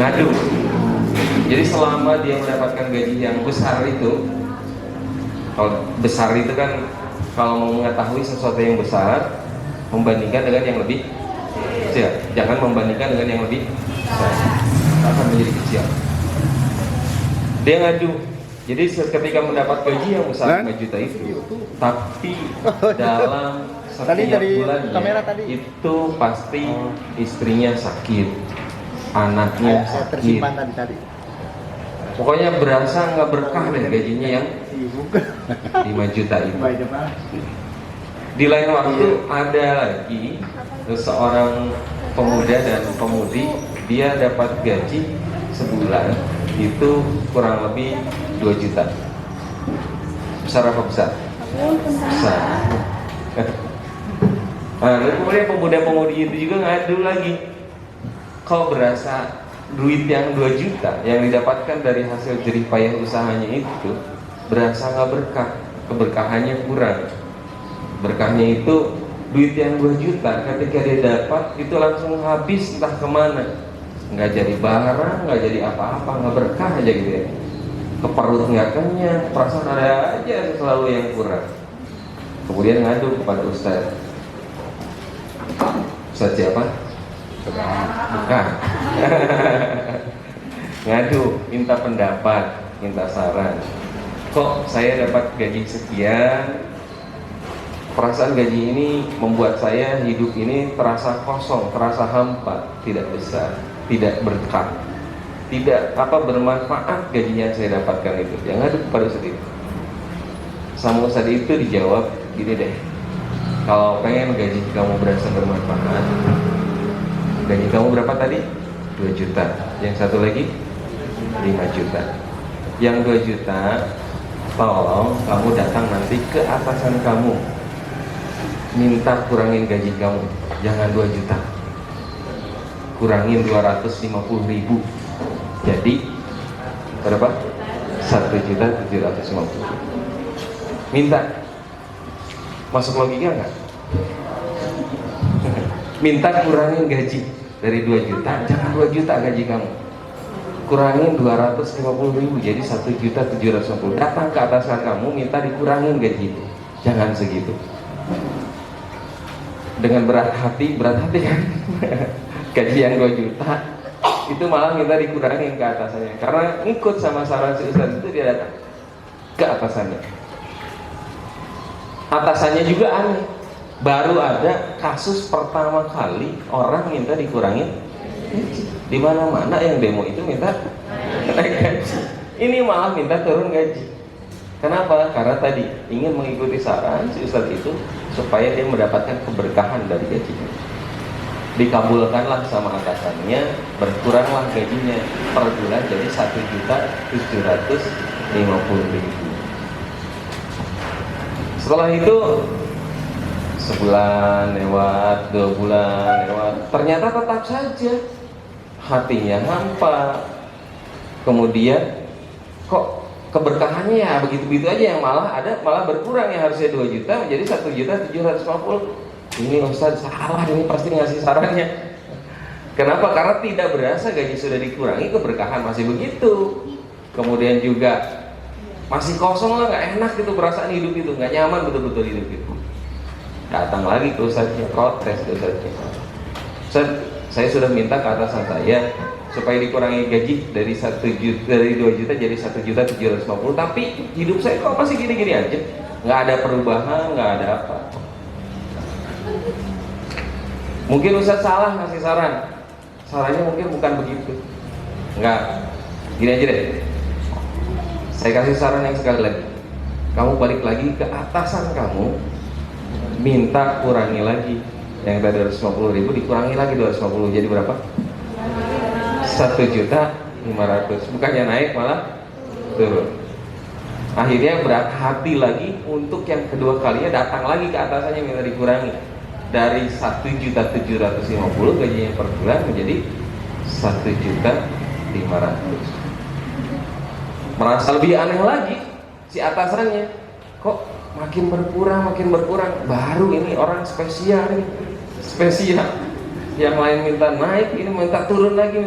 ngadu. Jadi selama dia mendapatkan gaji yang besar itu, kalau besar itu kan kalau mau mengetahui sesuatu yang besar, membandingkan dengan yang lebih kecil. Jangan membandingkan dengan yang lebih besar, akan menjadi kecil. Dia ngadu. Jadi ketika mendapat gaji yang besar 5 juta itu, tapi dalam setiap bulannya itu pasti istrinya sakit, anaknya sakit. Pokoknya berasa nggak berkah deh gajinya yang 5 juta itu. Di lain waktu ada lagi seorang pemuda dan pemudi, dia dapat gaji sebulan itu kurang lebih 2 juta. Besar apa besar? Besar. Nah, kemudian pemuda-pemudi itu juga ngadu lagi. Kau berasa duit yang 2 juta yang didapatkan dari hasil jerih payah usahanya itu berasa nggak berkah, keberkahannya kurang. Berkahnya itu duit yang 2 juta ketika dia dapat itu langsung habis entah kemana, nggak jadi barang, nggak jadi apa-apa, nggak berkah aja gitu ya. Ke perut nggak kenyang, perasaan ada aja selalu yang kurang. Kemudian ngadu kepada Ustaz. Ustaz siapa? Bukan. Ngadu, minta pendapat, minta saran. Kok saya dapat gaji sekian, perasaan gaji ini membuat saya hidup ini terasa kosong, terasa hampa, tidak besar, tidak berkah, tidak bermanfaat gajinya yang saya dapatkan itu. Yang ngadu kepada Ustaz itu. Sama Ustaz itu dijawab gini deh, kalau pengen gaji kamu berasa bermanfaat, gaji kamu berapa tadi? 2 juta. Yang satu lagi 5 juta. Yang 2 juta tolong kamu datang nanti ke atasan kamu, minta kurangin gaji kamu, jangan 2 juta, kurangin 250.000. Jadi berapa? 1.750.000. Minta. Masuk logika nggak? Minta kurangin gaji dari 2 juta, jangan 2 juta gaji kamu, kurangin 250.000 jadi 1.750.000. Datang ke atasan kamu minta dikurangin gaji itu, jangan segitu. Dengan berat hati kan? Gaji yang 2 juta itu malah minta dikurangin ke atasannya, karena ikut sama saran si Ustaz itu. Dia datang ke atasannya. Atasannya juga aneh, baru ada kasus pertama kali orang minta dikurangin gaji. Di mana-mana yang demo itu minta naik gaji, ini malah minta turun gaji. Kenapa? Karena tadi ingin mengikuti saran si Ustaz itu supaya dia mendapatkan keberkahan dari gajinya. Dikabulkanlah sama atasannya, berkuranglah gajinya per bulan jadi 1.750.000. Setelah itu sebulan lewat, 2 bulan lewat, ternyata tetap saja hatinya hampa. Kemudian kok keberkahannya ya begitu-begitu aja, yang malah berkurang, yang harusnya 2 juta menjadi 1.750.000. Ini Ustaz salah, ini pasti ngasih sarannya. Kenapa? Karena tidak berasa gaji sudah dikurangi, keberkahan masih begitu. Kemudian juga masih kosong lah, nggak enak gitu perasaan hidup itu, nggak nyaman betul-betul hidup itu. Datang lagi ke Ustaznya, protes ke Ustaznya. Ustaz, saya sudah minta ke atasan saya supaya dikurangi gaji dari 2 juta jadi 1.750.000, tapi hidup saya kok masih gini-gini aja, nggak ada perubahan, nggak ada apa. Mungkin Ustaz salah ngasih saran, sarannya mungkin bukan begitu. Nggak, gini aja deh, saya kasih saran yang sekali lagi, kamu balik lagi ke atasan kamu, minta kurangi lagi yang tadi 250.000, dikurangi lagi 250, jadi berapa? 1.500.000. Bukannya naik malah turun. Akhirnya berat hati lagi untuk yang kedua kalinya, datang lagi ke atasannya minta dikurangi dari 1.750.000 gajinya per bulan menjadi 1.500.000. Merasa lebih aneh lagi si atasannya, kok makin berkurang. Baru ini orang spesial nih, yang lain minta naik, ini minta turun lagi.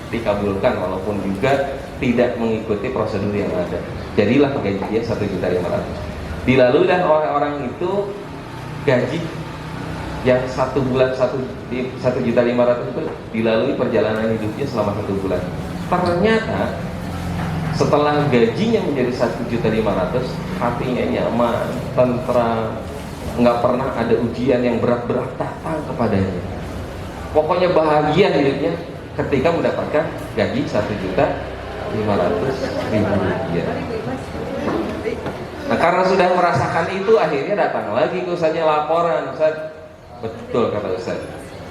dikabulkan walaupun juga tidak mengikuti prosedur yang ada. Jadilah gajinya 1.500.000. Dilaluilah oleh orang itu gaji yang 1 bulan 1.500.000 itu dilalui perjalanan hidupnya selama 1 bulan. Ternyata setelah gajinya menjadi 1.500.000, hatinya nyaman, tentram, nggak pernah ada ujian yang berat-berat datang kepadanya. Pokoknya bahagia hidupnya ketika mendapatkan gaji 1.500.000 rupiah. Nah, karena sudah merasakan itu, akhirnya datang lagi ke Ustaznya laporan, Ustaz, betul kata Ustaz,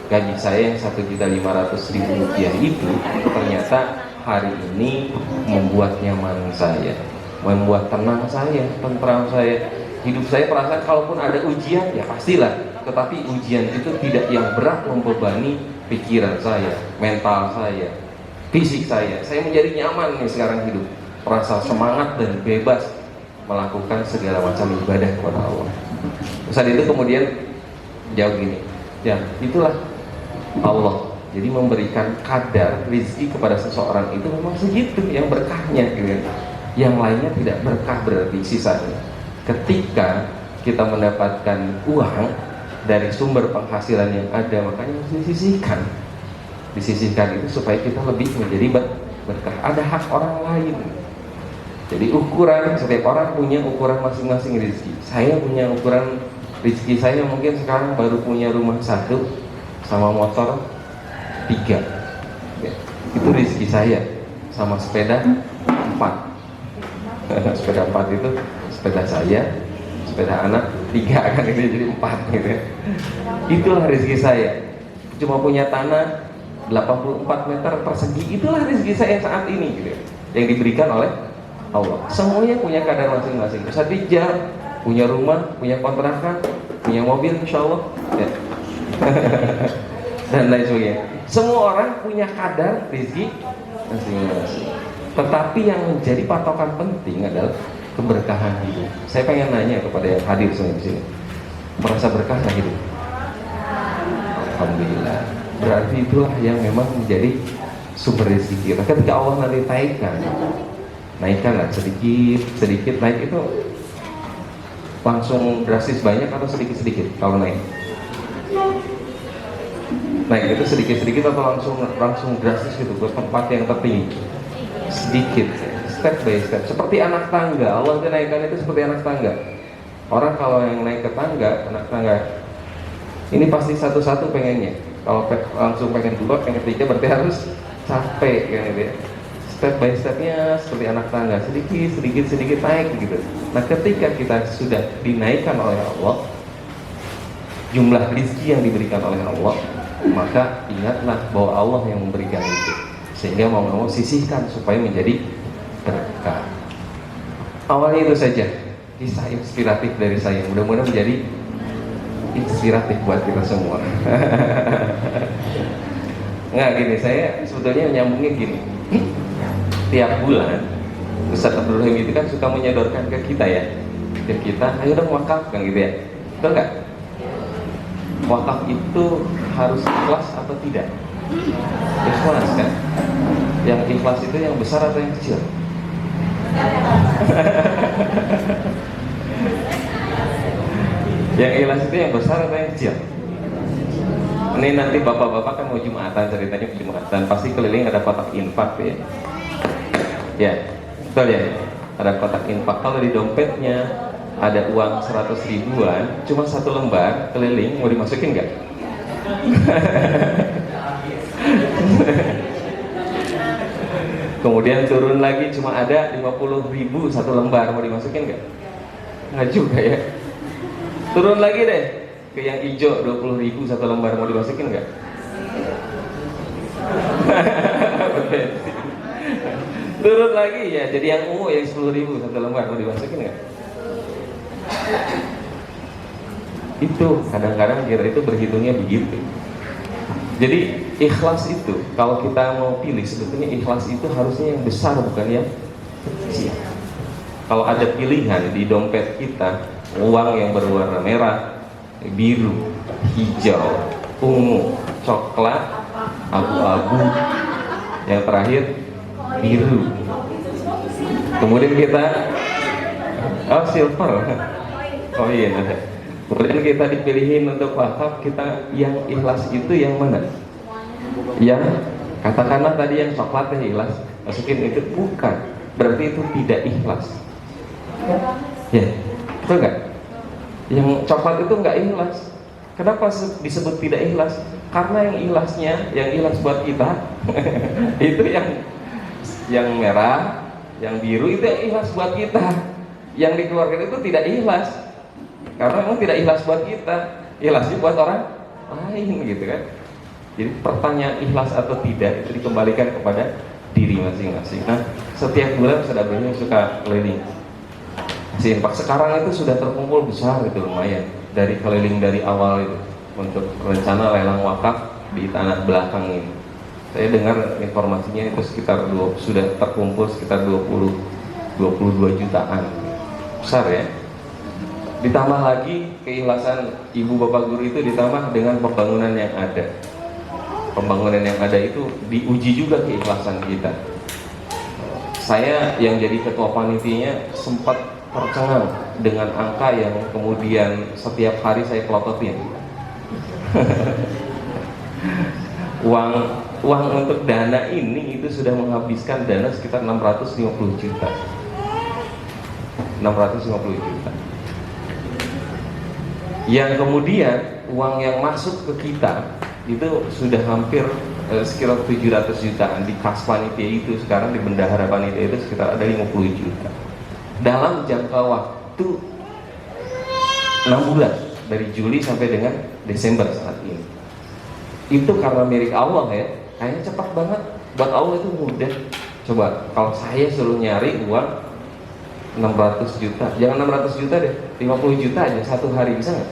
gaji saya yang 1.500.000 rupiah itu ternyata hari ini membuat nyaman saya, membuat tenang saya, tentram saya, hidup saya perasaan kalaupun ada ujian ya pastilah, tetapi ujian itu tidak yang berat membebani pikiran saya, mental saya, fisik saya menjadi nyaman nih sekarang hidup, merasa semangat dan bebas melakukan segala macam ibadah kepada Allah. Saat itu kemudian jauh gini, ya itulah Allah. Jadi memberikan kadar rezeki kepada seseorang itu memang segitu yang berkahnya, gitu. Yang lainnya tidak berkah berarti sisanya. Ketika kita mendapatkan uang dari sumber penghasilan yang ada, makanya harus disisihkan. Disisihkan itu supaya kita lebih menjadi berkah. Ada hak orang lain. Jadi ukuran, setiap orang punya ukuran masing-masing rezeki. Saya punya ukuran rezeki saya mungkin sekarang baru punya rumah 1 sama motor 3 ya, itu rezeki saya, sama sepeda 4. Sepeda 4 itu sepeda saya, sepeda anak 3 kan, ini jadi 4 gitu ya. Itulah rezeki saya. Cuma punya tanah 84 meter persegi, itulah rezeki saya saat ini gitu ya, yang diberikan oleh Allah. Semuanya punya kadar masing-masing. Ustaz Rijal punya rumah, punya kontrakan, punya mobil insya Allah ya. Dan lain sebagainya. Semua orang punya kadar rezeki masing-masing. Tetapi yang menjadi patokan penting adalah keberkahan hidup. Saya pengen nanya kepada yang hadir semua di sini, merasa berkah nggak hidup? Alhamdulillah. Berarti itulah yang memang menjadi sumber rezeki kita. Ketika Allah nanti naikkanlah sedikit naik itu langsung drastis banyak atau sedikit kalau naik? Naik itu sedikit atau langsung drastis gitu ke tempat yang tertinggi? Sedikit, step by step. Seperti anak tangga, Allah naikkan itu seperti anak tangga. Orang kalau yang naik ke tangga, anak tangga ini pasti satu-satu pengennya. Kalau langsung pengen 2, pengen 3 berarti harus capek kan gitu ya. Step by stepnya seperti anak tangga, sedikit naik gitu. Nah, ketika kita sudah dinaikkan oleh Allah, jumlah rezeki yang diberikan oleh Allah, maka ingatlah bahwa Allah yang memberikan itu, sehingga mau sisihkan supaya menjadi berkah. Awalnya itu saja kisah inspiratif dari saya, mudah-mudahan menjadi inspiratif buat kita semua. Nggak gini, saya sebetulnya nyambungnya gini. Tiap bulan Ustaz Abdul Rahim itu kan suka menyodorkan ke kita ya, ke kita, ayo dong wakaf kan gitu ya, betul nggak? Wakaf itu harus ikhlas atau tidak? Ikhlas kan? Yang ikhlas itu yang besar atau yang kecil? Yang ikhlas itu yang besar atau yang kecil? Ini nanti bapak-bapak kan mau Jumatan, ceritanya Jumatan, pasti keliling ada kotak infak ya. Ya, betul ya. Ada kotak infak. Kalau di dompetnya ada uang 100 ribuan, cuma 1 lembar keliling, mau dimasukin nggak? Kemudian turun lagi cuma ada 50 ribu 1 lembar, mau dimasukin nggak? Nggak juga ya. Turun lagi deh ke yang hijau 20 ribu 1 lembar, mau dimasukin nggak? Turun lagi ya, jadi yang ungu yang 10 ribu 1 lembar, mau dimasukin nggak? Itu kadang-kadang kita itu berhitungnya begitu. Jadi ikhlas itu kalau kita mau pilih, sebetulnya ikhlas itu harusnya yang besar bukan yang kecil. Kalau ada pilihan di dompet kita, uang yang berwarna merah, biru, hijau, ungu, coklat, abu-abu, yang terakhir biru. Kemudian kita silver. Oh iya, ada. Kemudian kita dipilihin untuk wakaf, kita yang ikhlas itu yang mana? Yang katakanlah tadi yang coklatnya ikhlas, masukin itu bukan, berarti itu tidak ikhlas. Ya, betul nggak? Yang coklat itu nggak ikhlas. Kenapa disebut tidak ikhlas? Karena yang ikhlasnya, yang ikhlas buat kita itu yang merah, yang biru itu yang ikhlas buat kita. Yang dikeluarkan itu tidak ikhlas, karena memang tidak ikhlas buat kita, ikhlasnya buat orang lain gitu kan. Jadi pertanyaan ikhlas atau tidak itu dikembalikan kepada diri masing-masing. Nah, setiap bulan sedekahnya suka keliling. Si infak sekarang itu sudah terkumpul besar, itu lumayan dari keliling dari awal itu untuk rencana lelang wakaf di tanah belakang ini. Saya dengar informasinya itu sekitar sudah terkumpul sekitar 22 jutaan, besar ya. Ditambah lagi keikhlasan ibu bapak guru itu ditambah dengan pembangunan yang ada. Pembangunan yang ada itu diuji juga keikhlasan kita. Saya yang jadi ketua panitianya sempat tercengang dengan angka yang kemudian setiap hari saya pelototin. uang untuk dana ini itu sudah menghabiskan dana sekitar 650 juta. 650 juta. Yang kemudian uang yang masuk ke kita itu sudah hampir sekitar 700 jutaan di kas panitia itu. Sekarang di bendahara panitia itu sekitar ada 50 juta dalam jangka waktu 6 bulan dari Juli sampai dengan Desember saat ini. Itu karena milik Allah ya, kayaknya cepat banget. Buat Allah itu mudah. Coba kalau saya suruh nyari uang 600 juta, jangan 600 juta deh, 50 juta aja satu hari, bisa nggak?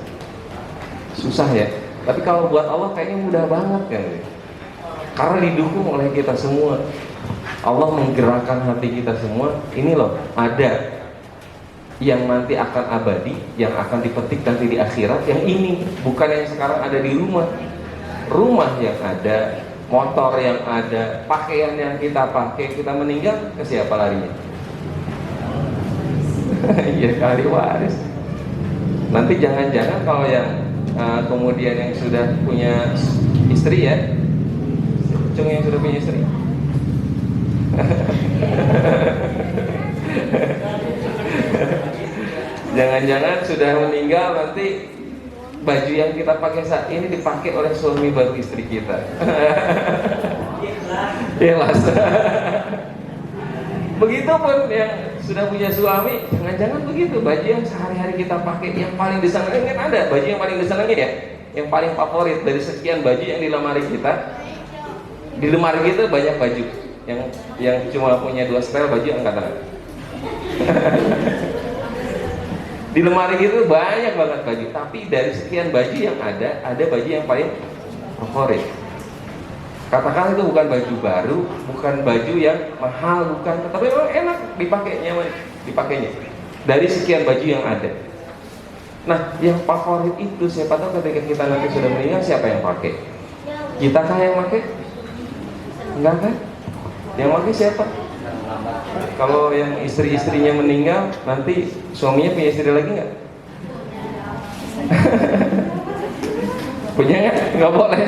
Susah ya. Tapi kalau buat Allah kayaknya mudah banget kan, karena didukung oleh kita semua. Allah menggerakkan hati kita semua. Ini loh, ada yang nanti akan abadi, yang akan dipetik nanti di akhirat. Yang ini bukan yang sekarang ada di rumah. Rumah yang ada, motor yang ada, pakaian yang kita pakai, kita meninggal ke siapa larinya? Ya kali waris. Nanti jangan-jangan kalau yang kemudian yang sudah punya istri ya, Cung yang sudah punya istri, jangan-jangan sudah meninggal, nanti baju yang kita pakai saat ini dipakai oleh suami baru istri kita. Ikhlas. Begitupun yang sudah punya suami, jangan-jangan begitu, baju yang sehari-hari kita pakai, yang paling disenangi kan ada baju yang paling disenangi ya, yang paling favorit dari sekian baju yang di lemari kita. Di lemari kita banyak baju, yang cuma punya 2 setel baju angkat tangan. Di lemari itu banyak banget baju, tapi dari sekian baju yang ada baju yang paling favorit. Katakan itu bukan baju baru, bukan baju yang mahal, bukan, tapi memang enak dipakai, nyaman dipakainya. Dari sekian baju yang ada. Nah, yang favorit itu siapa tahu ketika kita nanti sudah meninggal siapa yang pakai? Kita kah yang pakai? Enggak kan? Yang pakai siapa? Kalau yang istri-istrinya meninggal, nanti suaminya punya istri lagi nggak? Punya nggak? Nggak boleh.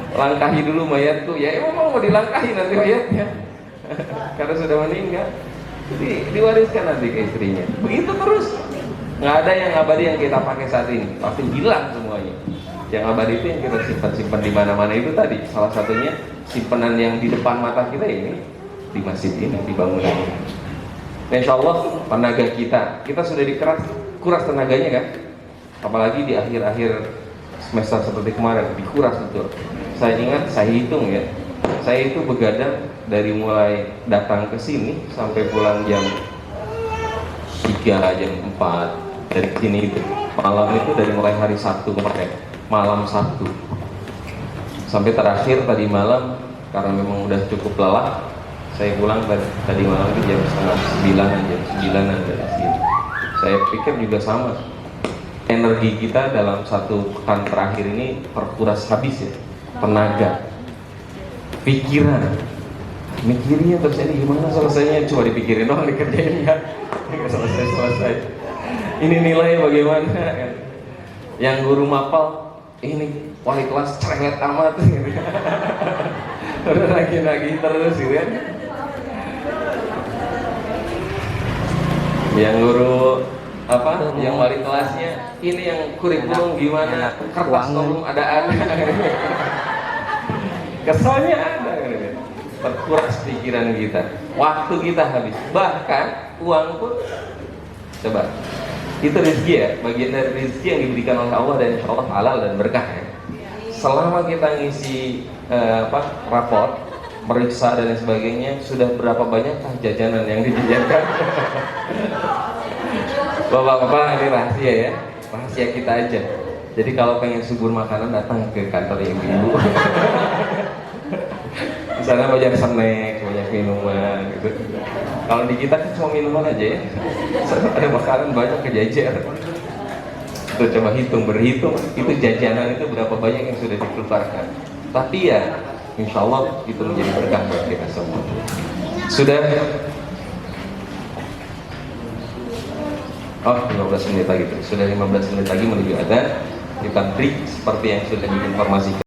Langkahi dulu mayatku. Ya emang mau dilangkahi nanti mayatnya, karena sudah meninggal. Diwariskan nanti ke istrinya. Begitu terus. Nggak ada yang abadi yang kita pakai saat ini. Pasti hilang semuanya. Yang abadi itu yang kita simpan di mana-mana itu tadi. Salah satunya simpanan yang di depan mata kita ini, di masjid ini, di bangunan ini. Nah, insya Allah tenaga kita sudah kuras tenaganya kan. Apalagi di akhir-akhir semester seperti kemarin, dikuras betul. Saya ingat, saya hitung ya, saya itu begadang dari mulai datang ke sini sampai pulang jam 3, jam 4 dari sini itu. Malam itu dari mulai hari Sabtu kemarin, malam Sabtu sampai terakhir tadi malam, karena memang udah cukup lelah, saya pulang tadi malam itu jam setengah 9, jam 9 dari sini. Saya pikir juga sama, energi kita dalam satu pekan terakhir ini terkuras habis ya, tenaga, pikiran, Mikirnya terus ini gimana selesainya, coba dipikirin doang, dikerjain ya nggak selesai. Ini nilai bagaimana kan? Yang guru mapal ini wali kelas cerewet amat gitu. Udah nagih terus gitu kan. Yang guru apa, yang wali kelasnya ini yang kurikulum gimana, kertas tolong ada keselnya ada gitu. Terkuras pikiran kita, waktu kita habis, bahkan uang pun. Coba, itu rezeki ya, bagian dari rezeki yang diberikan oleh Allah dan insya Allah halal dan berkah ya. Selama kita ngisi raport, meriksa dan lain sebagainya, sudah berapa banyak jajanan yang dijajankan? Bapak-bapak, ini rahasia ya, rahasia kita aja. Jadi kalau pengen subur makanan, datang ke kantor ibu-ibu. Di sana banyak snack, banyak minuman gitu. Kalau di kita kan cuma minuman aja ya. Ada makanan banyak kejajar. Tuh coba berhitung itu jajanan itu berapa banyak yang sudah dikeluarkan. Tapi ya, insya Allah itu menjadi berkah buat kita semua. Sudah. Oh, 15 menit lagi. Sudah 15 menit lagi menuju adzan. Kita break seperti yang sudah diinformasikan.